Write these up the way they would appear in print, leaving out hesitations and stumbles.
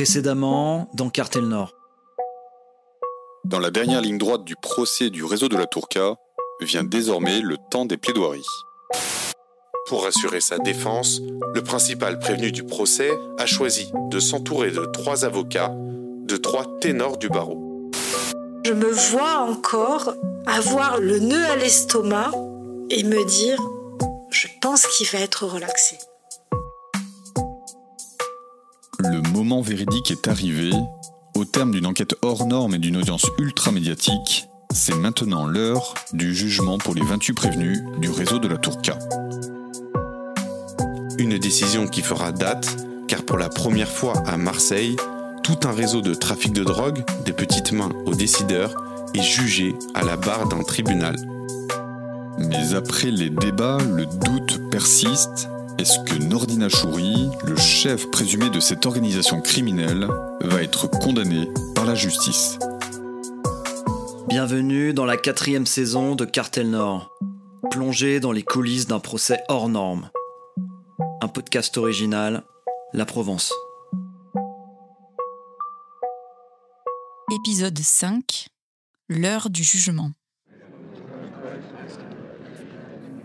Précédemment, dans Cartel Nord. Dans la dernière ligne droite du procès du réseau de la Tourka, vient désormais le temps des plaidoiries. Pour assurer sa défense, le principal prévenu du procès a choisi de s'entourer de 3 avocats, de 3 ténors du barreau. Je me vois encore avoir le nœud à l'estomac et me dire « je pense qu'il va être relaxé ». Le moment véridique est arrivé. Au terme d'une enquête hors norme et d'une audience ultra médiatique, c'est maintenant l'heure du jugement pour les 28 prévenus du réseau de la Tourka. Une décision qui fera date, car pour la première fois à Marseille, tout un réseau de trafic de drogue, des petites mains aux décideurs, est jugé à la barre d'un tribunal. Mais après les débats, le doute persiste. Est-ce que Nordine Achouri, le chef présumé de cette organisation criminelle, va être condamné par la justice? Bienvenue dans la 4e saison de Cartel Nord, plongé dans les coulisses d'un procès hors norme. Un podcast original, La Provence. Épisode 5, l'heure du jugement.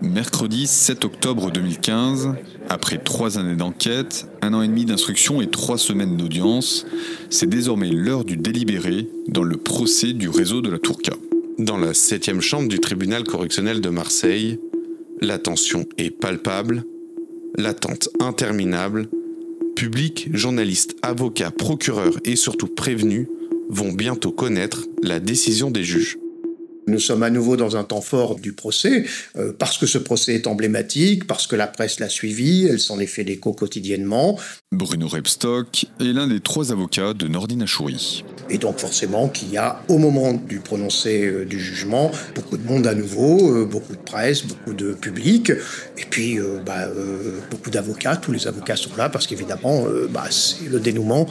Mercredi 7 octobre 2015, après 3 années d'enquête, 1 an et demi d'instruction et 3 semaines d'audience, c'est désormais l'heure du délibéré dans le procès du réseau de la Tourka. Dans la 7e chambre du tribunal correctionnel de Marseille, la tension est palpable, l'attente interminable. Public, journalistes, avocats, procureurs et surtout prévenus vont bientôt connaître la décision des juges. Nous sommes à nouveau dans un temps fort du procès, parce que ce procès est emblématique, parce que la presse l'a suivi, elle s'en est fait l'écho quotidiennement. Bruno Rebstock est l'un des 3 avocats de Nordine Achouri. Et donc forcément qu'il y a, au moment du prononcé du jugement, beaucoup de monde à nouveau, beaucoup de presse, beaucoup de public, et puis beaucoup d'avocats. Tous les avocats sont là parce qu'évidemment, c'est le dénouement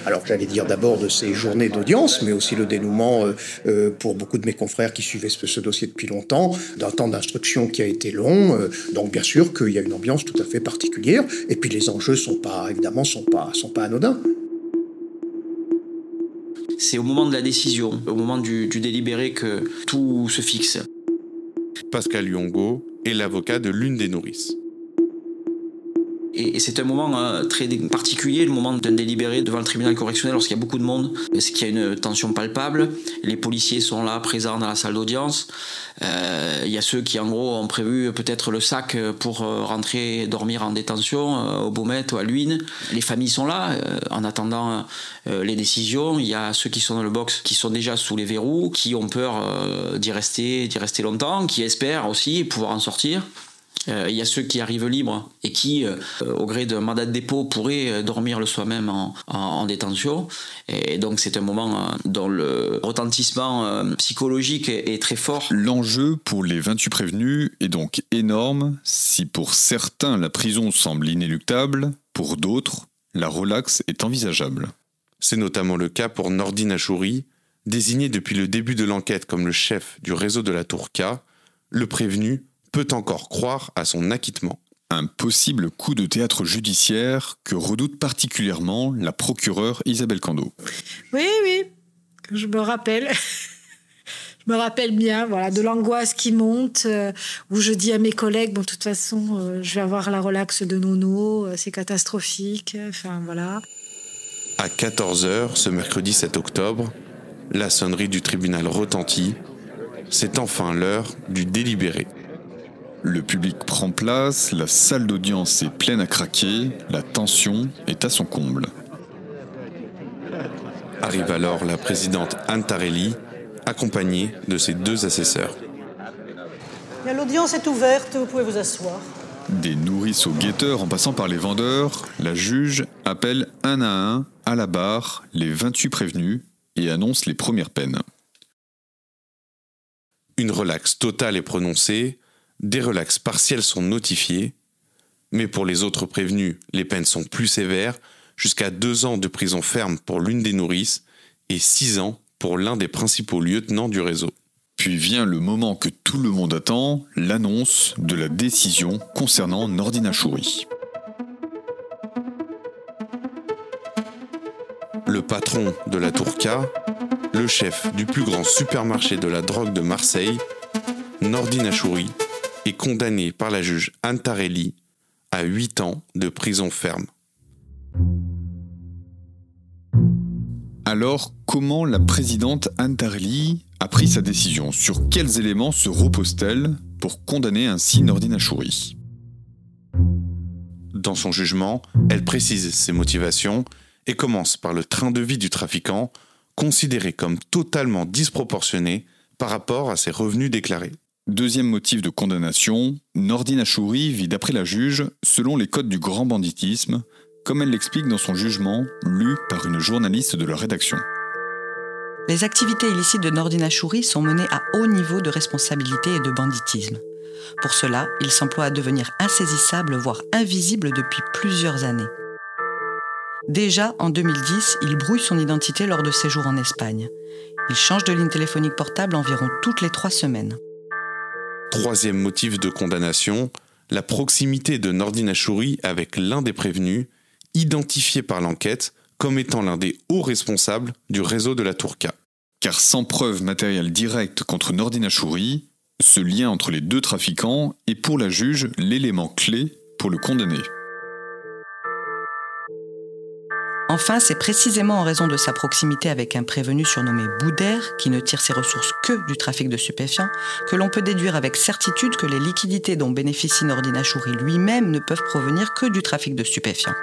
alors j'allais dire d'abord de ces journées d'audience, mais aussi le dénouement pour beaucoup de mes confrères qui suivaient ce dossier depuis longtemps, d'un temps d'instruction qui a été long. Donc bien sûr qu'il y a une ambiance tout à fait particulière, et puis les enjeux sont pas anodins. C'est au moment de la décision, au moment du délibéré que tout se fixe. Pascal Yongo est l'avocat de l'une des nourrices. Et c'est un moment très particulier, le moment d'un délibéré devant le tribunal correctionnel lorsqu'il y a beaucoup de monde, parce qu'il y a une tension palpable. Les policiers sont là, présents dans la salle d'audience. Il y a ceux qui, en gros, ont prévu peut-être le sac pour rentrer dormir en détention, au Baumette ou à Luynes. Les familles sont là, en attendant les décisions. Il y a ceux qui sont dans le box, qui sont déjà sous les verrous, qui ont peur d'y rester longtemps, qui espèrent aussi pouvoir en sortir. Il y a ceux qui arrivent libres et qui, au gré d'un mandat de dépôt, pourraient dormir le soir même en détention. Et donc c'est un moment dont le retentissement psychologique est très fort. L'enjeu pour les 28 prévenus est donc énorme. Si pour certains la prison semble inéluctable, pour d'autres, la relaxe est envisageable. C'est notamment le cas pour Nordine Achouri, désigné depuis le début de l'enquête comme le chef du réseau de la Tourka. Le prévenu peut encore croire à son acquittement. Un possible coup de théâtre judiciaire que redoute particulièrement la procureure Isabelle Cando. Oui, je me rappelle. Je me rappelle bien, de l'angoisse qui monte, où je dis à mes collègues, de toute façon, je vais avoir la relaxe de Nono, c'est catastrophique, À 14h, ce mercredi 7 octobre, la sonnerie du tribunal retentit. C'est enfin l'heure du délibéré. Le public prend place, la salle d'audience est pleine à craquer, la tension est à son comble. Arrive alors la présidente Anne Tarelli, accompagnée de ses 2 assesseurs. L'audience est ouverte, vous pouvez vous asseoir. Des nourrices aux guetteurs en passant par les vendeurs, la juge appelle un à un à la barre les 28 prévenus et annonce les premières peines. Une relaxe totale est prononcée. Des relaxes partiels sont notifiés, mais pour les autres prévenus, les peines sont plus sévères, jusqu'à 2 ans de prison ferme pour l'une des nourrices et 6 ans pour l'un des principaux lieutenants du réseau. Puis vient le moment que tout le monde attend, l'annonce de la décision concernant Nordine Achouri. Le patron de la Tourka, le chef du plus grand supermarché de la drogue de Marseille, Nordine Achouri, est condamné par la juge Anne Tarelli à 8 ans de prison ferme. Alors, comment la présidente Anne Tarelli a pris sa décision? Sur quels éléments se repose-t-elle pour condamner ainsi Nordine Achouri? Dans son jugement, elle précise ses motivations et commence par le train de vie du trafiquant, considéré comme totalement disproportionné par rapport à ses revenus déclarés. Deuxième motif de condamnation, Nordine Achouri vit d'après la juge selon les codes du grand banditisme, comme elle l'explique dans son jugement, lu par une journaliste de la rédaction. Les activités illicites de Nordine Achouri sont menées à haut niveau de responsabilité et de banditisme. Pour cela, il s'emploie à devenir insaisissable, voire invisible depuis plusieurs années. Déjà, en 2010, il brouille son identité lors de séjours en Espagne. Il change de ligne téléphonique portable environ toutes les 3 semaines. Troisième motif de condamnation, la proximité de Nordine Achouri avec l'un des prévenus, identifié par l'enquête comme étant l'un des hauts responsables du réseau de la Tourka. Car sans preuve matérielle directe contre Nordine Achouri, ce lien entre les deux trafiquants est pour la juge l'élément clé pour le condamner. Enfin, c'est précisément en raison de sa proximité avec un prévenu surnommé Boudère, qui ne tire ses ressources que du trafic de stupéfiants, que l'on peut déduire avec certitude que les liquidités dont bénéficie Nordine Achouri lui-même ne peuvent provenir que du trafic de stupéfiants.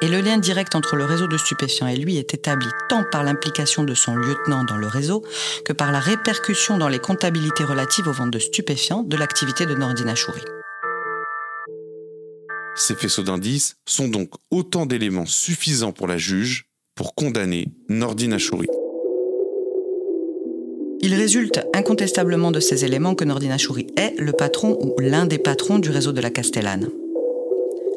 Et le lien direct entre le réseau de stupéfiants et lui est établi tant par l'implication de son lieutenant dans le réseau que par la répercussion dans les comptabilités relatives aux ventes de stupéfiants de l'activité de Nordine Achouri. Ces faisceaux d'indices sont donc autant d'éléments suffisants pour la juge pour condamner Nordine Achouri. Il résulte incontestablement de ces éléments que Nordine Achouri est le patron ou l'un des patrons du réseau de la Castellane.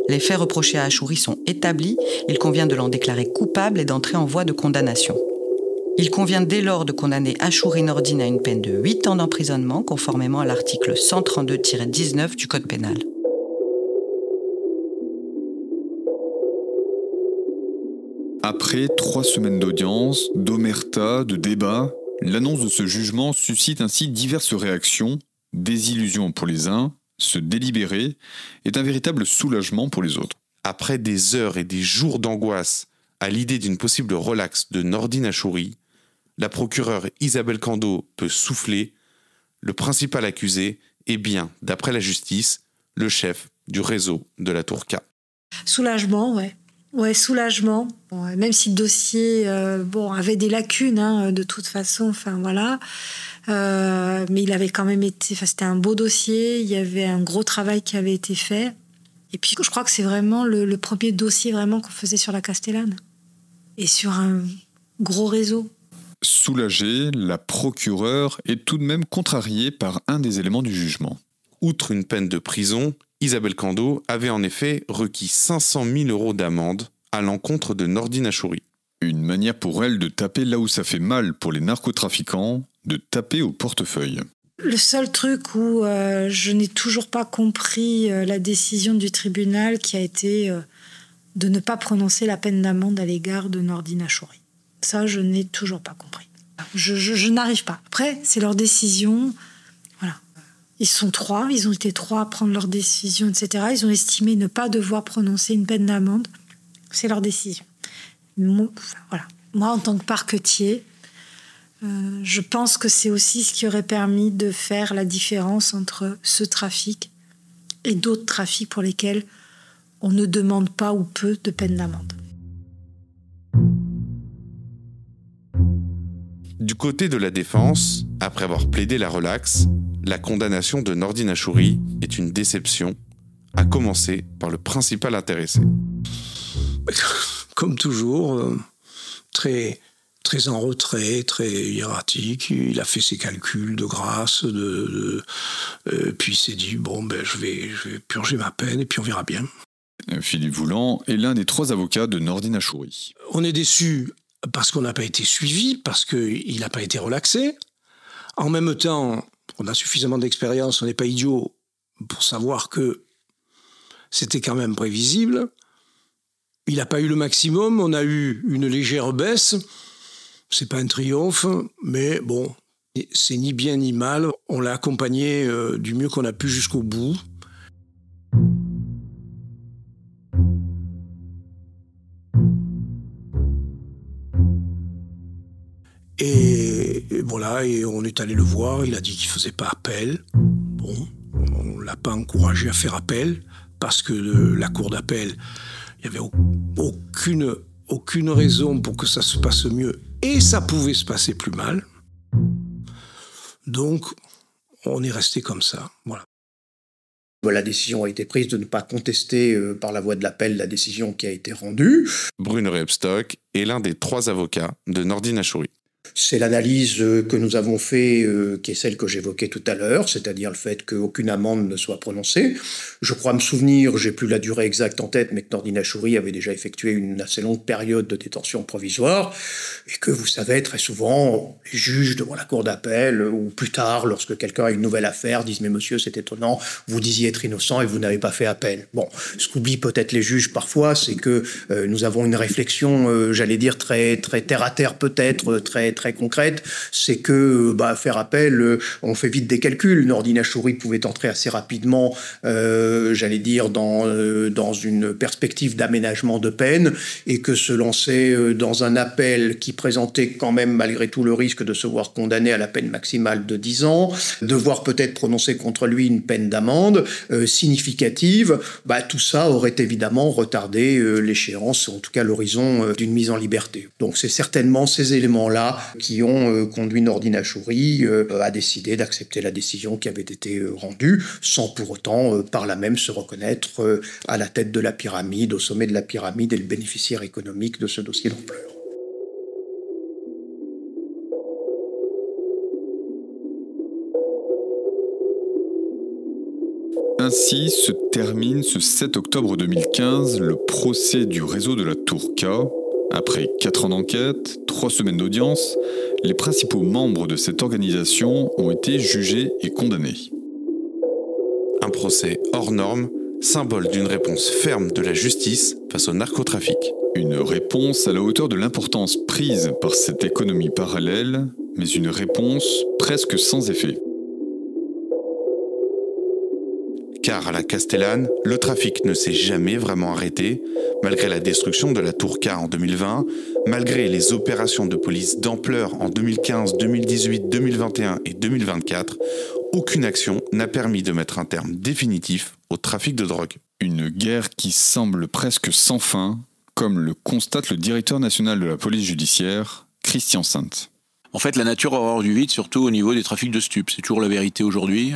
Les faits reprochés à Achouri sont établis, il convient de l'en déclarer coupable et d'entrer en voie de condamnation. Il convient dès lors de condamner Achouri Nordine à une peine de 8 ans d'emprisonnement, conformément à l'article 132-19 du Code pénal. Après 3 semaines d'audience, d'omerta, de débats, l'annonce de ce jugement suscite ainsi diverses réactions, désillusion pour les uns, ce délibéré est un véritable soulagement pour les autres. Après des heures et des jours d'angoisse à l'idée d'une possible relaxe de Nordine Achouri, la procureure Isabelle Cando peut souffler. Le principal accusé est bien, d'après la justice, le chef du réseau de la Tourka. Soulagement, ouais. Ouais, soulagement. Bon, même si le dossier avait des lacunes, de toute façon, enfin voilà. Mais il avait quand même été... C'était un beau dossier, il y avait un gros travail qui avait été fait. Et puis je crois que c'est vraiment le premier dossier vraiment qu'on faisait sur la Castellane. Et sur un gros réseau. Soulagée, la procureure est tout de même contrariée par un des éléments du jugement. Outre une peine de prison, Isabelle Cando avait en effet requis 500 000 € d'amende à l'encontre de Nordine Achouri. Une manière pour elle de taper là où ça fait mal pour les narcotrafiquants, de taper au portefeuille. Le seul truc où je n'ai toujours pas compris la décision du tribunal qui a été de ne pas prononcer la peine d'amende à l'égard de Nordine Achouri. Ça, je n'ai toujours pas compris. Je n'arrive pas. Après, c'est leur décision. Voilà. Ils sont 3, ils ont été 3 à prendre leur décision, etc. Ils ont estimé ne pas devoir prononcer une peine d'amende. C'est leur décision. Voilà. Moi, en tant que parquetier, je pense que c'est aussi ce qui aurait permis de faire la différence entre ce trafic et d'autres trafics pour lesquels on ne demande pas ou peu de peine d'amende. Du côté de la défense, après avoir plaidé la relaxe, la condamnation de Nordine Achouri est une déception, à commencer par le principal intéressé. Comme toujours, très en retrait, très hiératique. Il a fait ses calculs de grâce, puis il s'est dit je vais purger ma peine et puis on verra bien. Philippe Voulant est l'un des 3 avocats de Nordine Achouri. On est déçus parce qu'on n'a pas été suivi, parce qu'il n'a pas été relaxé. En même temps, on a suffisamment d'expérience, on n'est pas idiot pour savoir que c'était quand même prévisible. Il n'a pas eu le maximum, on a eu une légère baisse. C'est pas un triomphe, mais bon, c'est ni bien ni mal. On l'a accompagné du mieux qu'on a pu jusqu'au bout. Et voilà, et on est allé le voir, il a dit qu'il ne faisait pas appel. Bon, on ne l'a pas encouragé à faire appel, parce que la cour d'appel, il n'y avait aucune raison pour que ça se passe mieux, et ça pouvait se passer plus mal. Donc, on est resté comme ça, voilà. La décision a été prise de ne pas contester par la voie de l'appel la décision qui a été rendue. Bruno Rebstock est l'un des 3 avocats de Nordine Achouri. C'est l'analyse que nous avons fait, qui est celle que j'évoquais tout à l'heure, c'est-à-dire le fait qu'aucune amende ne soit prononcée. Je crois me souvenir, j'ai plus la durée exacte en tête, mais que Nordine Achouri avait déjà effectué une assez longue période de détention provisoire, et que vous savez, très souvent, les juges devant la cour d'appel, ou plus tard, lorsque quelqu'un a une nouvelle affaire, disent « Mais monsieur, c'est étonnant, vous disiez être innocent et vous n'avez pas fait appel ». Bon, ce qu'oublient peut-être les juges parfois, c'est que nous avons une réflexion, j'allais dire, très terre-à-terre peut-être, très concrète, c'est que faire appel, on fait vite des calculs. Nordine Achouri pouvait entrer assez rapidement, j'allais dire, dans une perspective d'aménagement de peine, et que se lancer dans un appel qui présentait quand même malgré tout le risque de se voir condamné à la peine maximale de 10 ans, de voir peut-être prononcer contre lui une peine d'amende significative, tout ça aurait évidemment retardé l'échéance, en tout cas l'horizon d'une mise en liberté. Donc c'est certainement ces éléments-là qui ont conduit Nordine Achouri à décider d'accepter la décision qui avait été rendue, sans pour autant par là même se reconnaître à la tête de la pyramide, au sommet de la pyramide et le bénéficiaire économique de ce dossier d'ampleur. Ainsi se termine ce 7 octobre 2015 le procès du réseau de la Tour K. Après 4 ans d'enquête, 3 semaines d'audience, les principaux membres de cette organisation ont été jugés et condamnés. Un procès hors norme, symbole d'une réponse ferme de la justice face au narcotrafic. Une réponse à la hauteur de l'importance prise par cette économie parallèle, mais une réponse presque sans effet. Car à la Castellane, le trafic ne s'est jamais vraiment arrêté, malgré la destruction de la Tour K en 2020, malgré les opérations de police d'ampleur en 2015, 2018, 2021 et 2024, aucune action n'a permis de mettre un terme définitif au trafic de drogue. Une guerre qui semble presque sans fin, comme le constate le directeur national de la police judiciaire, Christian Sainte. En fait, la nature a horreur du vide, surtout au niveau des trafics de stupes. C'est toujours la vérité aujourd'hui.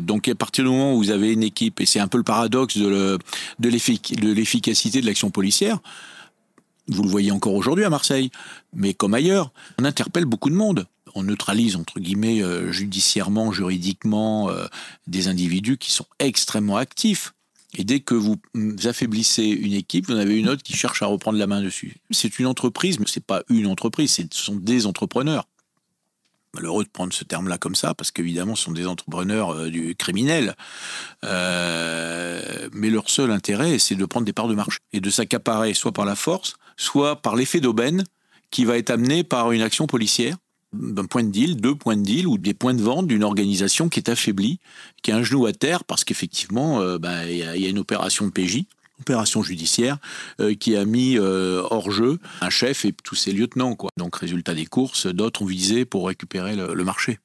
Donc, à partir du moment où vous avez une équipe, et c'est un peu le paradoxe de l'efficacité de l'action policière, vous le voyez encore aujourd'hui à Marseille, mais comme ailleurs, on interpelle beaucoup de monde. On neutralise, entre guillemets, judiciairement, juridiquement, des individus qui sont extrêmement actifs. Et dès que vous affaiblissez une équipe, vous en avez une autre qui cherche à reprendre la main dessus. C'est une entreprise, mais ce n'est pas une entreprise, ce sont des entrepreneurs. Malheureux de prendre ce terme-là comme ça, parce qu'évidemment, ce sont des entrepreneurs du criminel. Mais leur seul intérêt, c'est de prendre des parts de marché et de s'accaparer soit par la force, soit par l'effet d'aubaine qui va être amené par une action policière, d'un point de deal, 2 points de deal ou des points de vente d'une organisation qui est affaiblie, qui a un genou à terre parce qu'effectivement, il y a une opération de PJ, opération judiciaire, qui a mis hors jeu un chef et tous ses lieutenants, quoi. Donc, résultat des courses, d'autres ont visé pour récupérer le marché.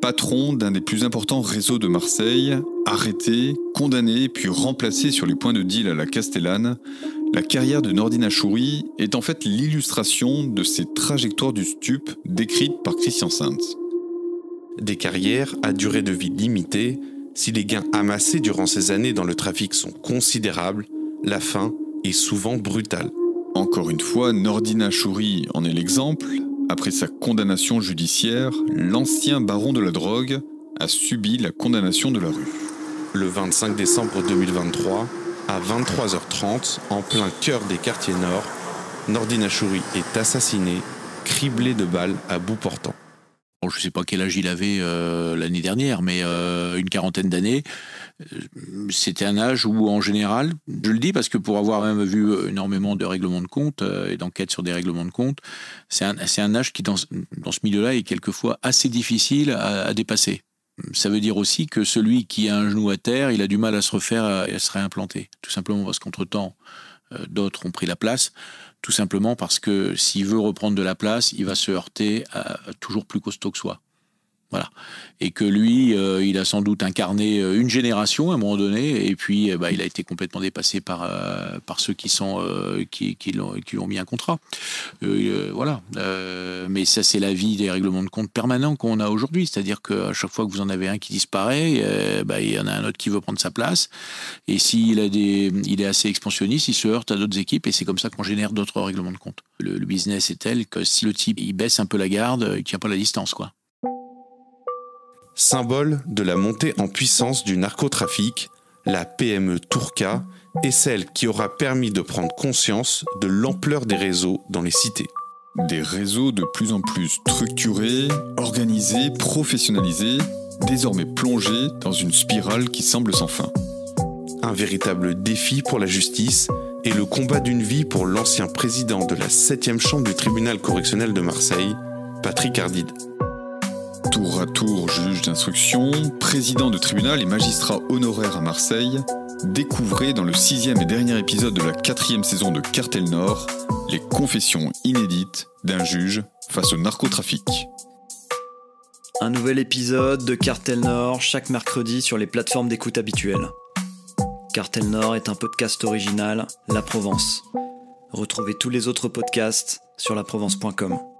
Patron d'un des plus importants réseaux de Marseille, arrêté, condamné puis remplacé sur les points de deal à la Castellane, la carrière de Nordine Achouri est en fait l'illustration de ces trajectoires du stup décrites par Christian Sainte. Des carrières à durée de vie limitée, si les gains amassés durant ces années dans le trafic sont considérables, la fin est souvent brutale. Encore une fois, Nordine Achouri en est l'exemple. Après sa condamnation judiciaire, l'ancien baron de la drogue a subi la condamnation de la rue. Le 25 décembre 2023, à 23h30, en plein cœur des quartiers nord, Nordine Achouri est assassiné, criblé de balles à bout portant. Je ne sais pas quel âge il avait l'année dernière, mais une quarantaine d'années. C'était un âge où, en général, je le dis parce que pour avoir même vu énormément de règlements de compte et d'enquêtes sur des règlements de compte, c'est un âge qui, dans ce milieu-là, est quelquefois assez difficile à dépasser. Ça veut dire aussi que celui qui a un genou à terre, il a du mal à se refaire et à se réimplanter. Tout simplement parce qu'entre-temps, d'autres ont pris la place. Tout simplement parce que s'il veut reprendre de la place, il va se heurter à toujours plus costaud que soi. Voilà. Et que lui, il a sans doute incarné une génération à un moment donné, et puis il a été complètement dépassé par ceux qui lui ont mis un contrat. Voilà. Mais ça, c'est la vie des règlements de compte permanents qu'on a aujourd'hui. C'est-à-dire qu'à chaque fois que vous en avez un qui disparaît, il y en a un autre qui veut prendre sa place. Et s'il il est assez expansionniste, il se heurte à d'autres équipes, et c'est comme ça qu'on génère d'autres règlements de compte. Le business est tel que si le type il baisse un peu la garde, il tient pas la distance, quoi. Symbole de la montée en puissance du narcotrafic, la PME Tourca est celle qui aura permis de prendre conscience de l'ampleur des réseaux dans les cités. Des réseaux de plus en plus structurés, organisés, professionnalisés, désormais plongés dans une spirale qui semble sans fin. Un véritable défi pour la justice et le combat d'une vie pour l'ancien président de la 7e chambre du tribunal correctionnel de Marseille, Patrick Ardide. Tour à tour juge d'instruction, président de tribunal et magistrat honoraire à Marseille, découvrez dans le 6e et dernier épisode de la 4e saison de Cartel Nord les confessions inédites d'un juge face au narcotrafic. Un nouvel épisode de Cartel Nord chaque mercredi sur les plateformes d'écoute habituelles. Cartel Nord est un podcast original La Provence. Retrouvez tous les autres podcasts sur laprovence.com.